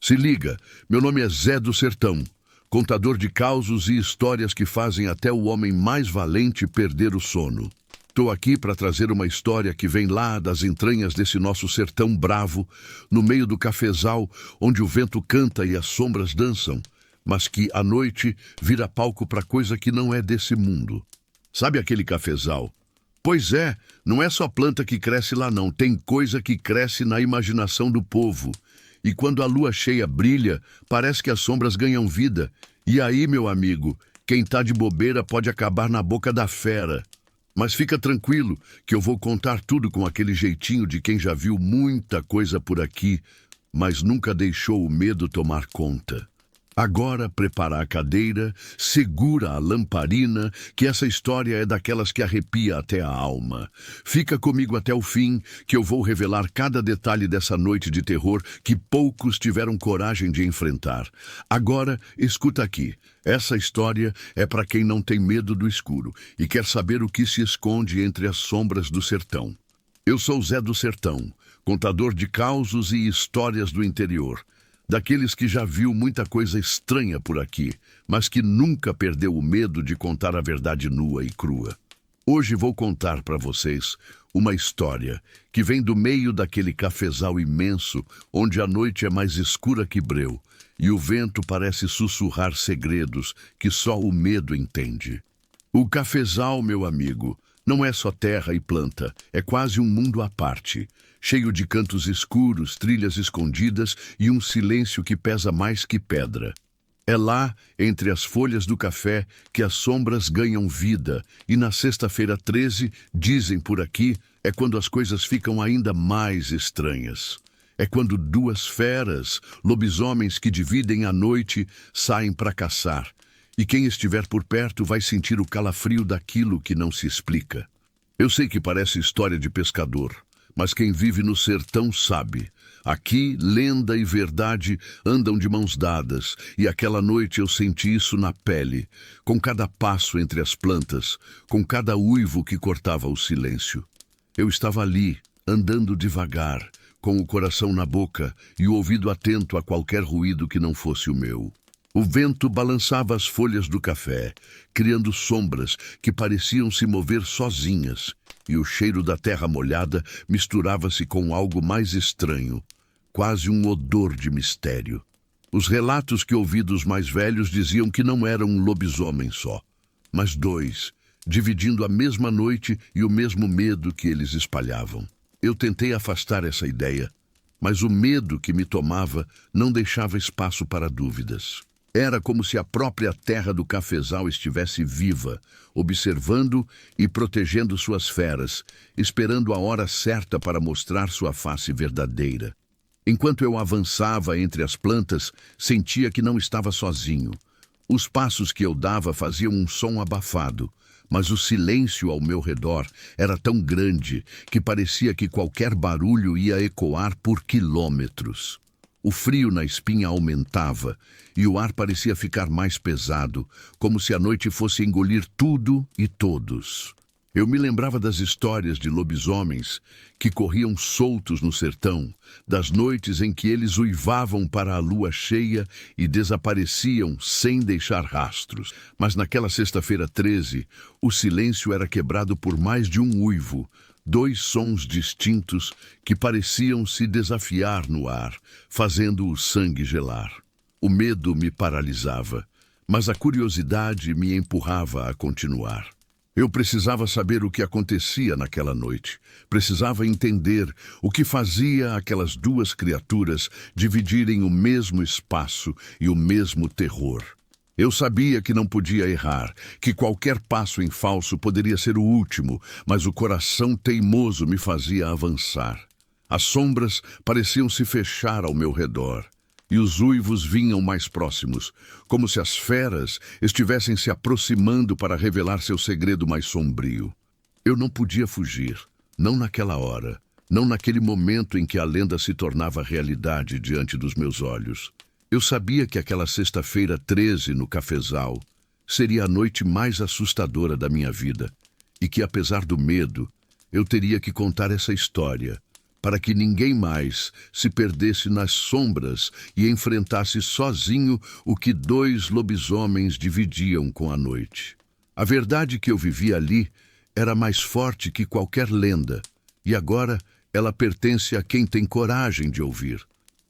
Se liga, meu nome é Zé do Sertão, contador de causos e histórias que fazem até o homem mais valente perder o sono. Estou aqui para trazer uma história que vem lá das entranhas desse nosso sertão bravo, no meio do cafezal, onde o vento canta e as sombras dançam, mas que, à noite, vira palco para coisa que não é desse mundo. Sabe aquele cafezal? Pois é, não é só planta que cresce lá não, tem coisa que cresce na imaginação do povo. E quando a lua cheia brilha, parece que as sombras ganham vida. E aí, meu amigo, quem tá de bobeira pode acabar na boca da fera. Mas fica tranquilo, que eu vou contar tudo com aquele jeitinho de quem já viu muita coisa por aqui, mas nunca deixou o medo tomar conta. Agora prepara a cadeira, segura a lamparina, que essa história é daquelas que arrepia até a alma. Fica comigo até o fim, que eu vou revelar cada detalhe dessa noite de terror que poucos tiveram coragem de enfrentar. Agora, escuta aqui. Essa história é para quem não tem medo do escuro e quer saber o que se esconde entre as sombras do sertão. Eu sou Zé do Sertão, contador de causos e histórias do interior. Daqueles que já viu muita coisa estranha por aqui, mas que nunca perdeu o medo de contar a verdade nua e crua. Hoje vou contar para vocês uma história que vem do meio daquele cafezal imenso, onde a noite é mais escura que breu, e o vento parece sussurrar segredos que só o medo entende. O cafezal, meu amigo, não é só terra e planta, é quase um mundo à parte, cheio de cantos escuros, trilhas escondidas e um silêncio que pesa mais que pedra. É lá, entre as folhas do café, que as sombras ganham vida, e na sexta-feira 13, dizem por aqui, é quando as coisas ficam ainda mais estranhas. É quando duas feras, lobisomens que dividem a noite, saem para caçar. E quem estiver por perto vai sentir o calafrio daquilo que não se explica. Eu sei que parece história de pescador, mas quem vive no sertão sabe. Aqui, lenda e verdade andam de mãos dadas, e aquela noite eu senti isso na pele, com cada passo entre as plantas, com cada uivo que cortava o silêncio. Eu estava ali, andando devagar, com o coração na boca e o ouvido atento a qualquer ruído que não fosse o meu. O vento balançava as folhas do café, criando sombras que pareciam se mover sozinhas, e o cheiro da terra molhada misturava-se com algo mais estranho, quase um odor de mistério. Os relatos que ouvi dos mais velhos diziam que não era um lobisomem só, mas dois, dividindo a mesma noite e o mesmo medo que eles espalhavam. Eu tentei afastar essa ideia, mas o medo que me tomava não deixava espaço para dúvidas. Era como se a própria terra do cafezal estivesse viva, observando e protegendo suas feras, esperando a hora certa para mostrar sua face verdadeira. Enquanto eu avançava entre as plantas, sentia que não estava sozinho. Os passos que eu dava faziam um som abafado, mas o silêncio ao meu redor era tão grande que parecia que qualquer barulho ia ecoar por quilômetros. O frio na espinha aumentava e o ar parecia ficar mais pesado, como se a noite fosse engolir tudo e todos. Eu me lembrava das histórias de lobisomens que corriam soltos no sertão, das noites em que eles uivavam para a lua cheia e desapareciam sem deixar rastros. Mas naquela sexta-feira 13, o silêncio era quebrado por mais de um uivo, dois sons distintos que pareciam se desafiar no ar, fazendo o sangue gelar. O medo me paralisava, mas a curiosidade me empurrava a continuar. Eu precisava saber o que acontecia naquela noite. Precisava entender o que fazia aquelas duas criaturas dividirem o mesmo espaço e o mesmo terror. Eu sabia que não podia errar, que qualquer passo em falso poderia ser o último, mas o coração teimoso me fazia avançar. As sombras pareciam se fechar ao meu redor, e os uivos vinham mais próximos, como se as feras estivessem se aproximando para revelar seu segredo mais sombrio. Eu não podia fugir, não naquela hora, não naquele momento em que a lenda se tornava realidade diante dos meus olhos. Eu sabia que aquela sexta-feira 13 no cafezal seria a noite mais assustadora da minha vida e que, apesar do medo, eu teria que contar essa história para que ninguém mais se perdesse nas sombras e enfrentasse sozinho o que dois lobisomens dividiam com a noite. A verdade que eu vivia ali era mais forte que qualquer lenda, e agora ela pertence a quem tem coragem de ouvir.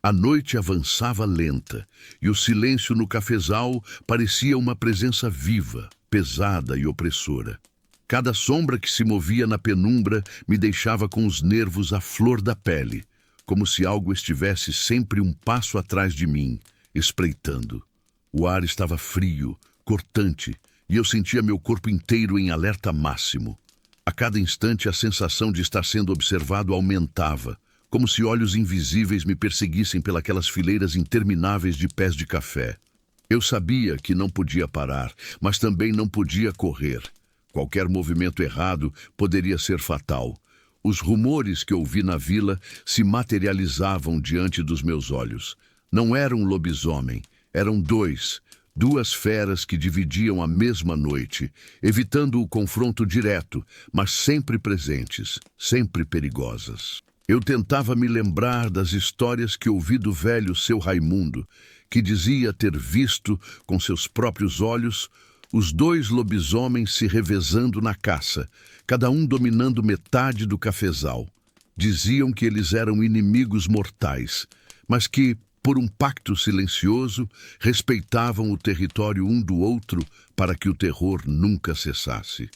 A noite avançava lenta, e o silêncio no cafezal parecia uma presença viva, pesada e opressora. Cada sombra que se movia na penumbra me deixava com os nervos à flor da pele, como se algo estivesse sempre um passo atrás de mim, espreitando. O ar estava frio, cortante, e eu sentia meu corpo inteiro em alerta máximo. A cada instante a sensação de estar sendo observado aumentava, como se olhos invisíveis me perseguissem pelas fileiras intermináveis de pés de café. Eu sabia que não podia parar, mas também não podia correr. Qualquer movimento errado poderia ser fatal. Os rumores que ouvi na vila se materializavam diante dos meus olhos. Não era um lobisomem, eram duas feras que dividiam a mesma noite, evitando o confronto direto, mas sempre presentes, sempre perigosas. Eu tentava me lembrar das histórias que ouvi do velho seu Raimundo, que dizia ter visto, com seus próprios olhos, os dois lobisomens se revezando na caça, cada um dominando metade do cafezal. Diziam que eles eram inimigos mortais, mas que, por um pacto silencioso, respeitavam o território um do outro para que o terror nunca cessasse.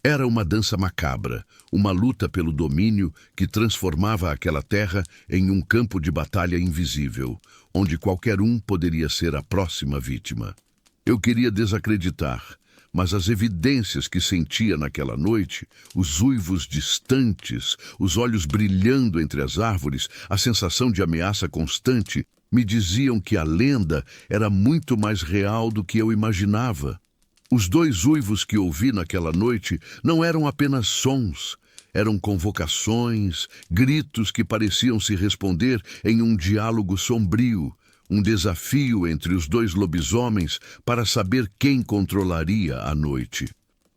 Era uma dança macabra, uma luta pelo domínio que transformava aquela terra em um campo de batalha invisível, onde qualquer um poderia ser a próxima vítima. Eu queria desacreditar, mas as evidências que sentia naquela noite, os uivos distantes, os olhos brilhando entre as árvores, a sensação de ameaça constante, me diziam que a lenda era muito mais real do que eu imaginava. Os dois uivos que ouvi naquela noite não eram apenas sons, eram convocações, gritos que pareciam se responder em um diálogo sombrio, um desafio entre os dois lobisomens para saber quem controlaria a noite.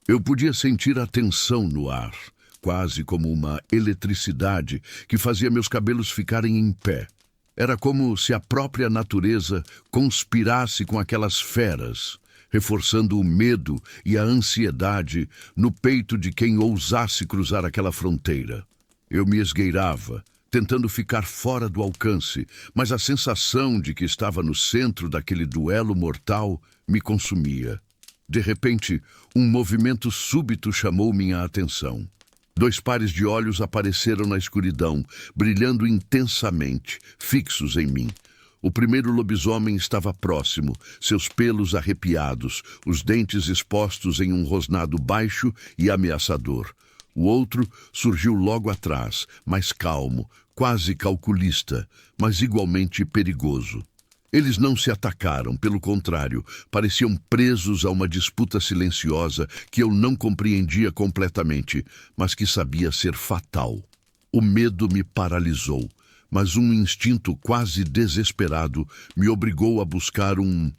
Eu podia sentir a tensão no ar, quase como uma eletricidade que fazia meus cabelos ficarem em pé. Era como se a própria natureza conspirasse com aquelas feras, reforçando o medo e a ansiedade no peito de quem ousasse cruzar aquela fronteira. Eu me esgueirava, tentando ficar fora do alcance, mas a sensação de que estava no centro daquele duelo mortal me consumia. De repente, um movimento súbito chamou minha atenção. Dois pares de olhos apareceram na escuridão, brilhando intensamente, fixos em mim. O primeiro lobisomem estava próximo, seus pelos arrepiados, os dentes expostos em um rosnado baixo e ameaçador. O outro surgiu logo atrás, mais calmo, quase calculista, mas igualmente perigoso. Eles não se atacaram, pelo contrário, pareciam presos a uma disputa silenciosa que eu não compreendia completamente, mas que sabia ser fatal. O medo me paralisou, mas um instinto quase desesperado me obrigou a buscar um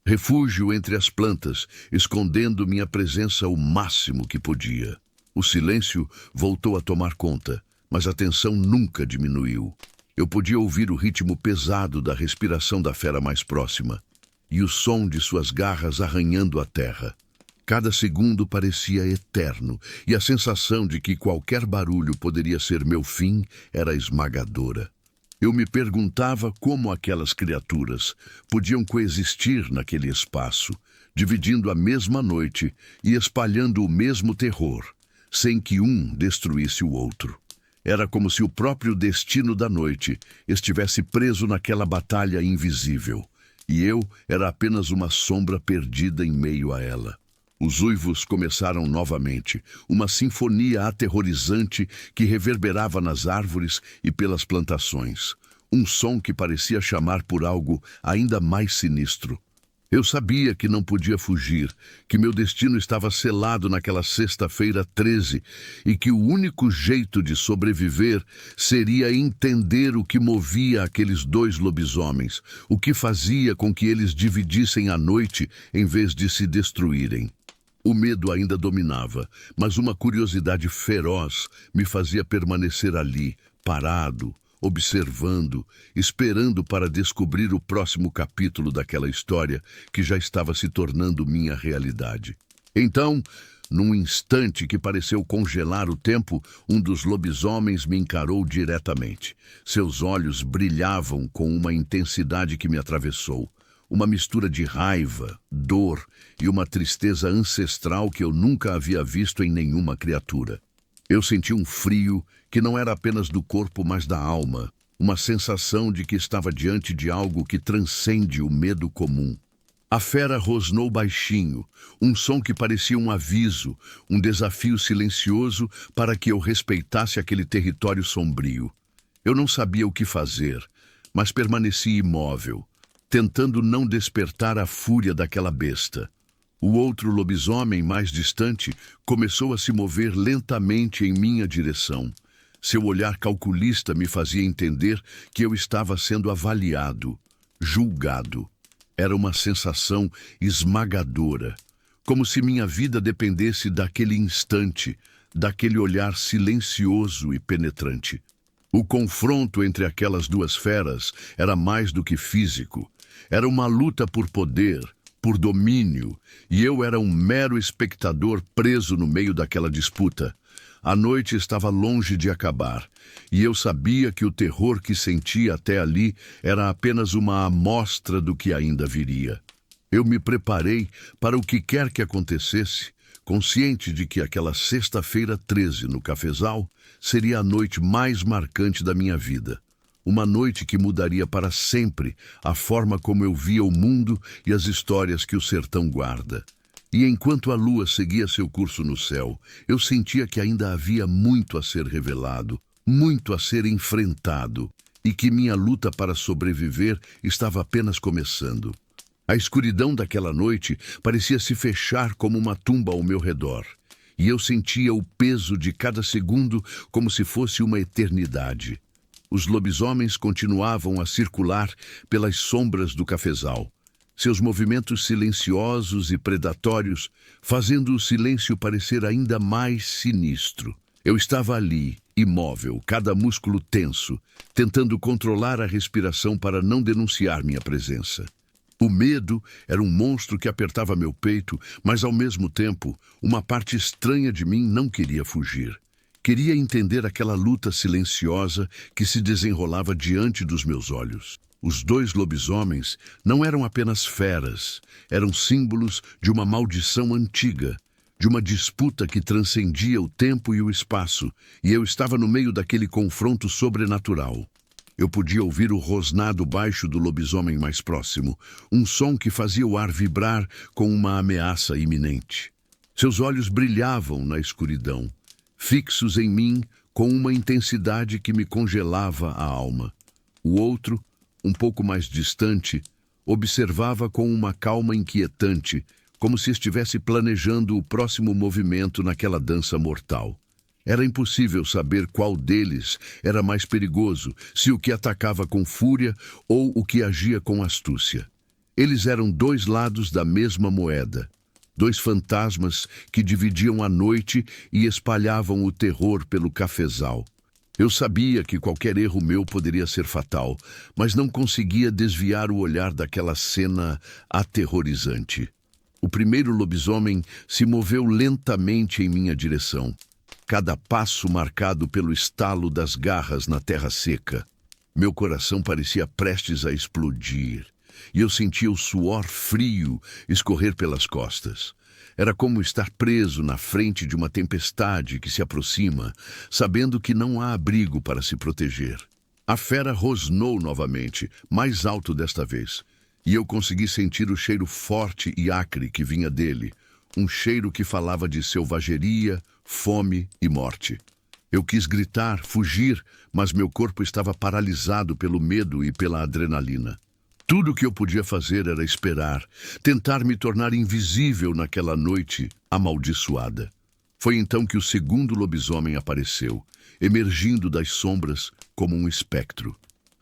refúgio entre as plantas, escondendo minha presença o máximo que podia. O silêncio voltou a tomar conta, mas a tensão nunca diminuiu. Eu podia ouvir o ritmo pesado da respiração da fera mais próxima e o som de suas garras arranhando a terra. Cada segundo parecia eterno e a sensação de que qualquer barulho poderia ser meu fim era esmagadora. Eu me perguntava como aquelas criaturas podiam coexistir naquele espaço, dividindo a mesma noite e espalhando o mesmo terror, sem que um destruísse o outro. Era como se o próprio destino da noite estivesse preso naquela batalha invisível, e eu era apenas uma sombra perdida em meio a ela. Os uivos começaram novamente, uma sinfonia aterrorizante que reverberava nas árvores e pelas plantações. Um som que parecia chamar por algo ainda mais sinistro. Eu sabia que não podia fugir, que meu destino estava selado naquela sexta-feira 13 e que o único jeito de sobreviver seria entender o que movia aqueles dois lobisomens, o que fazia com que eles dividissem a noite em vez de se destruírem. O medo ainda dominava, mas uma curiosidade feroz me fazia permanecer ali, parado, observando, esperando para descobrir o próximo capítulo daquela história que já estava se tornando minha realidade. Então, num instante que pareceu congelar o tempo, um dos lobisomens me encarou diretamente. Seus olhos brilhavam com uma intensidade que me atravessou. Uma mistura de raiva, dor e uma tristeza ancestral que eu nunca havia visto em nenhuma criatura. Eu senti um frio que não era apenas do corpo, mas da alma. Uma sensação de que estava diante de algo que transcende o medo comum. A fera rosnou baixinho, um som que parecia um aviso, um desafio silencioso para que eu respeitasse aquele território sombrio. Eu não sabia o que fazer, mas permaneci imóvel, tentando não despertar a fúria daquela besta. O outro lobisomem, mais distante, começou a se mover lentamente em minha direção. Seu olhar calculista me fazia entender que eu estava sendo avaliado, julgado. Era uma sensação esmagadora, como se minha vida dependesse daquele instante, daquele olhar silencioso e penetrante. O confronto entre aquelas duas feras era mais do que físico. Era uma luta por poder, por domínio, e eu era um mero espectador preso no meio daquela disputa. A noite estava longe de acabar, e eu sabia que o terror que sentia até ali era apenas uma amostra do que ainda viria. Eu me preparei para o que quer que acontecesse, consciente de que aquela sexta-feira 13 no cafezal seria a noite mais marcante da minha vida. Uma noite que mudaria para sempre a forma como eu via o mundo e as histórias que o sertão guarda. E enquanto a lua seguia seu curso no céu, eu sentia que ainda havia muito a ser revelado, muito a ser enfrentado, e que minha luta para sobreviver estava apenas começando. A escuridão daquela noite parecia se fechar como uma tumba ao meu redor, e eu sentia o peso de cada segundo como se fosse uma eternidade. Os lobisomens continuavam a circular pelas sombras do cafezal, seus movimentos silenciosos e predatórios, fazendo o silêncio parecer ainda mais sinistro. Eu estava ali, imóvel, cada músculo tenso, tentando controlar a respiração para não denunciar minha presença. O medo era um monstro que apertava meu peito, mas ao mesmo tempo, uma parte estranha de mim não queria fugir. Queria entender aquela luta silenciosa que se desenrolava diante dos meus olhos. Os dois lobisomens não eram apenas feras, eram símbolos de uma maldição antiga, de uma disputa que transcendia o tempo e o espaço, e eu estava no meio daquele confronto sobrenatural. Eu podia ouvir o rosnado baixo do lobisomem mais próximo, um som que fazia o ar vibrar com uma ameaça iminente. Seus olhos brilhavam na escuridão, fixos em mim com uma intensidade que me congelava a alma. O outro, um pouco mais distante, observava com uma calma inquietante, como se estivesse planejando o próximo movimento naquela dança mortal. Era impossível saber qual deles era mais perigoso, se o que atacava com fúria ou o que agia com astúcia. Eles eram dois lados da mesma moeda, dois fantasmas que dividiam a noite e espalhavam o terror pelo cafezal. Eu sabia que qualquer erro meu poderia ser fatal, mas não conseguia desviar o olhar daquela cena aterrorizante. O primeiro lobisomem se moveu lentamente em minha direção, cada passo marcado pelo estalo das garras na terra seca. Meu coração parecia prestes a explodir, e eu sentia o suor frio escorrer pelas costas. Era como estar preso na frente de uma tempestade que se aproxima, sabendo que não há abrigo para se proteger. A fera rosnou novamente, mais alto desta vez, e eu consegui sentir o cheiro forte e acre que vinha dele, um cheiro que falava de selvageria, fome e morte. Eu quis gritar, fugir, mas meu corpo estava paralisado pelo medo e pela adrenalina. Tudo o que eu podia fazer era esperar, tentar me tornar invisível naquela noite amaldiçoada. Foi então que o segundo lobisomem apareceu, emergindo das sombras como um espectro.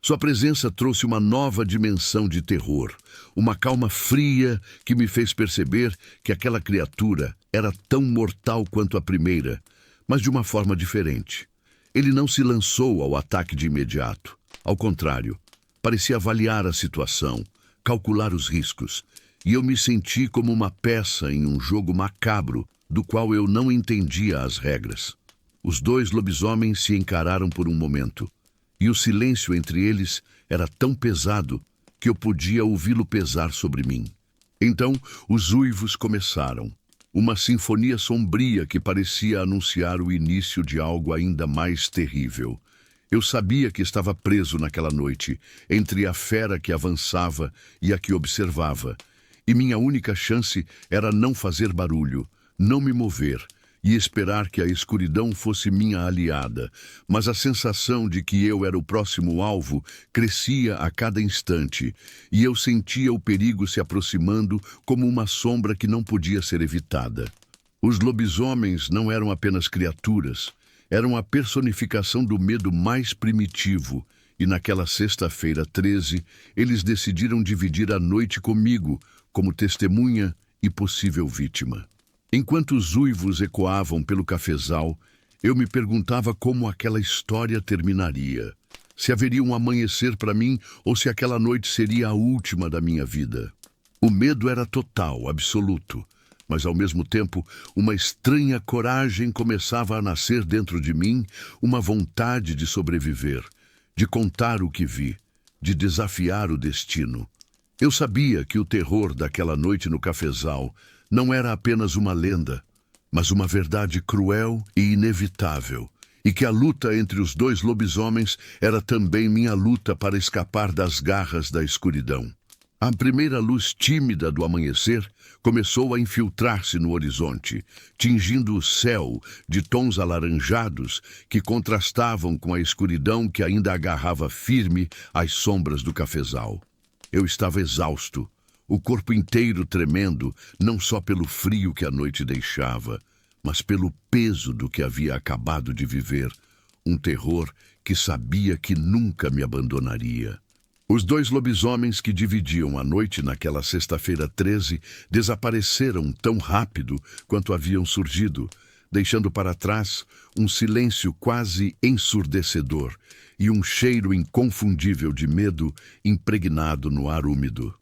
Sua presença trouxe uma nova dimensão de terror, uma calma fria que me fez perceber que aquela criatura era tão mortal quanto a primeira, mas de uma forma diferente. Ele não se lançou ao ataque de imediato. Ao contrário, parecia avaliar a situação, calcular os riscos, e eu me senti como uma peça em um jogo macabro do qual eu não entendia as regras. Os dois lobisomens se encararam por um momento, e o silêncio entre eles era tão pesado que eu podia ouvi-lo pesar sobre mim. Então, os uivos começaram. Uma sinfonia sombria que parecia anunciar o início de algo ainda mais terrível. Eu sabia que estava preso naquela noite, entre a fera que avançava e a que observava, e minha única chance era não fazer barulho, não me mover e esperar que a escuridão fosse minha aliada, mas a sensação de que eu era o próximo alvo crescia a cada instante, e eu sentia o perigo se aproximando como uma sombra que não podia ser evitada. Os lobisomens não eram apenas criaturas, eram a personificação do medo mais primitivo, e naquela sexta-feira 13, eles decidiram dividir a noite comigo, como testemunha e possível vítima. Enquanto os uivos ecoavam pelo cafezal, eu me perguntava como aquela história terminaria. Se haveria um amanhecer para mim ou se aquela noite seria a última da minha vida. O medo era total, absoluto, mas ao mesmo tempo uma estranha coragem começava a nascer dentro de mim, uma vontade de sobreviver, de contar o que vi, de desafiar o destino. Eu sabia que o terror daquela noite no cafezal não era apenas uma lenda, mas uma verdade cruel e inevitável, e que a luta entre os dois lobisomens era também minha luta para escapar das garras da escuridão. A primeira luz tímida do amanhecer começou a infiltrar-se no horizonte, tingindo o céu de tons alaranjados que contrastavam com a escuridão que ainda agarrava firme as sombras do cafezal. Eu estava exausto, o corpo inteiro tremendo, não só pelo frio que a noite deixava, mas pelo peso do que havia acabado de viver, um terror que sabia que nunca me abandonaria. Os dois lobisomens que dividiam a noite naquela sexta-feira 13 desapareceram tão rápido quanto haviam surgido, deixando para trás um silêncio quase ensurdecedor e um cheiro inconfundível de medo impregnado no ar úmido.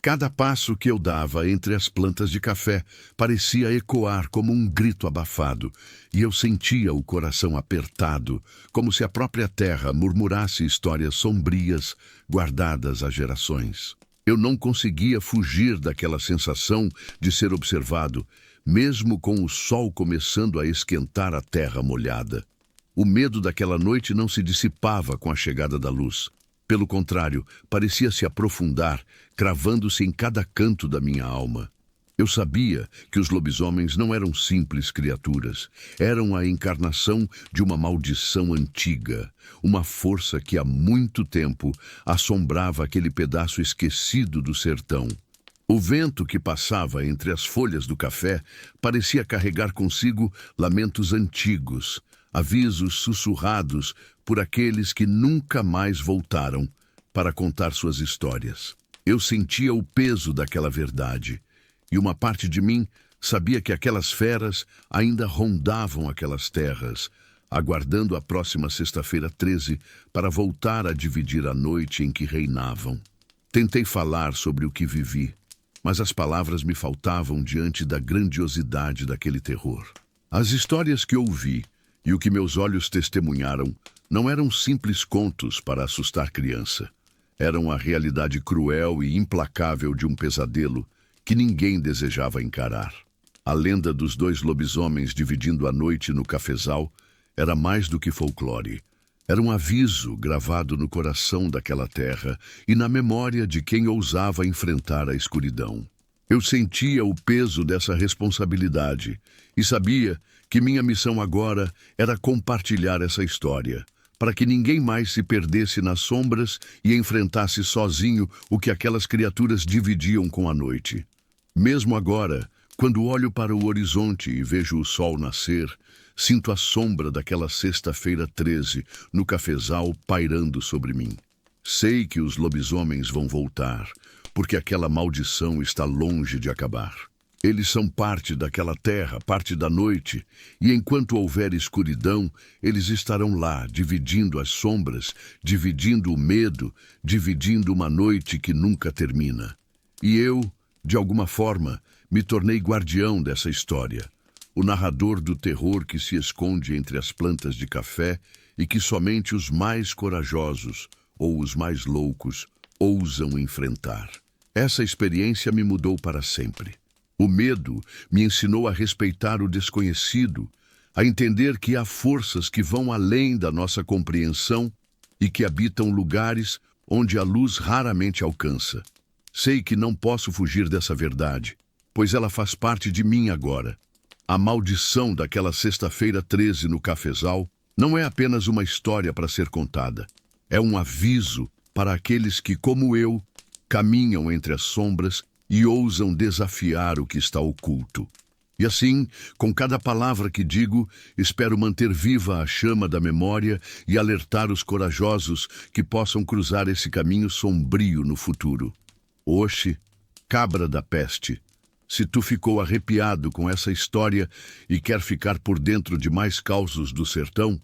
Cada passo que eu dava entre as plantas de café parecia ecoar como um grito abafado, e eu sentia o coração apertado, como se a própria terra murmurasse histórias sombrias guardadas há gerações. Eu não conseguia fugir daquela sensação de ser observado, mesmo com o sol começando a esquentar a terra molhada. O medo daquela noite não se dissipava com a chegada da luz. Pelo contrário, parecia se aprofundar, cravando-se em cada canto da minha alma. Eu sabia que os lobisomens não eram simples criaturas. Eram a encarnação de uma maldição antiga, uma força que há muito tempo assombrava aquele pedaço esquecido do sertão. O vento que passava entre as folhas do café parecia carregar consigo lamentos antigos, avisos sussurrados por aqueles que nunca mais voltaram para contar suas histórias. Eu sentia o peso daquela verdade, e uma parte de mim sabia que aquelas feras ainda rondavam aquelas terras, aguardando a próxima sexta-feira 13 para voltar a dividir a noite em que reinavam. Tentei falar sobre o que vivi, mas as palavras me faltavam diante da grandiosidade daquele terror. As histórias que ouvi e o que meus olhos testemunharam não eram simples contos para assustar criança. Eram a realidade cruel e implacável de um pesadelo que ninguém desejava encarar. A lenda dos dois lobisomens dividindo a noite no cafezal era mais do que folclore. Era um aviso gravado no coração daquela terra e na memória de quem ousava enfrentar a escuridão. Eu sentia o peso dessa responsabilidade e sabia que minha missão agora era compartilhar essa história, para que ninguém mais se perdesse nas sombras e enfrentasse sozinho o que aquelas criaturas dividiam com a noite. Mesmo agora, quando olho para o horizonte e vejo o sol nascer, sinto a sombra daquela sexta-feira 13 no cafezal pairando sobre mim. Sei que os lobisomens vão voltar, porque aquela maldição está longe de acabar. Eles são parte daquela terra, parte da noite, e enquanto houver escuridão, eles estarão lá, dividindo as sombras, dividindo o medo, dividindo uma noite que nunca termina. E eu, de alguma forma, me tornei guardião dessa história, o narrador do terror que se esconde entre as plantas de café e que somente os mais corajosos ou os mais loucos ousam enfrentar. Essa experiência me mudou para sempre. O medo me ensinou a respeitar o desconhecido, a entender que há forças que vão além da nossa compreensão e que habitam lugares onde a luz raramente alcança. Sei que não posso fugir dessa verdade, pois ela faz parte de mim agora. A maldição daquela sexta-feira 13 no cafezal não é apenas uma história para ser contada. É um aviso para aqueles que, como eu, caminham entre as sombras e ousam desafiar o que está oculto. E assim, com cada palavra que digo, espero manter viva a chama da memória e alertar os corajosos que possam cruzar esse caminho sombrio no futuro. Oxe, cabra da peste, se tu ficou arrepiado com essa história e quer ficar por dentro de mais causos do sertão,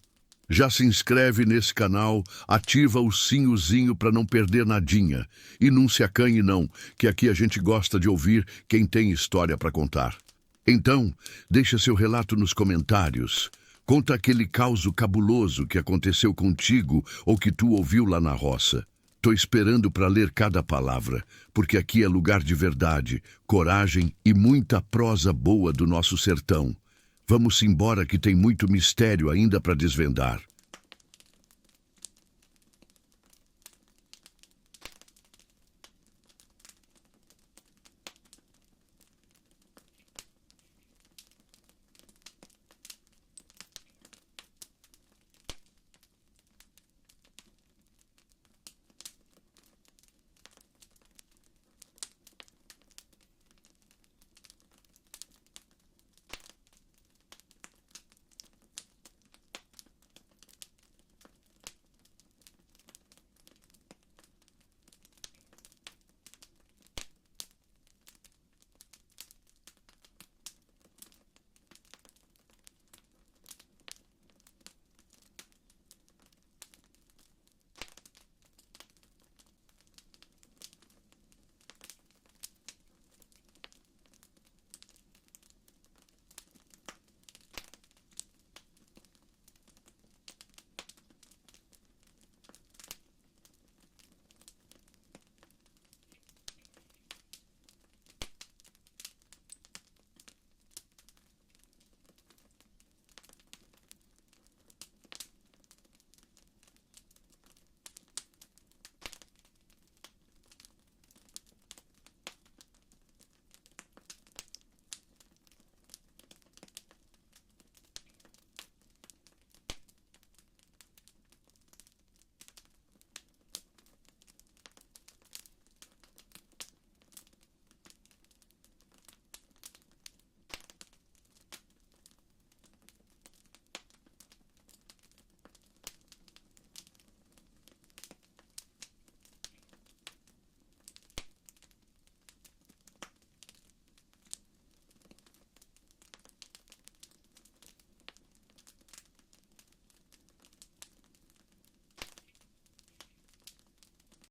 já se inscreve nesse canal, ativa o sinhozinho para não perder nadinha. E não se acanhe não, que aqui a gente gosta de ouvir quem tem história para contar. Então, deixa seu relato nos comentários. Conta aquele caso cabuloso que aconteceu contigo ou que tu ouviu lá na roça. Tô esperando para ler cada palavra, porque aqui é lugar de verdade, coragem e muita prosa boa do nosso sertão. Vamos embora que tem muito mistério ainda para desvendar.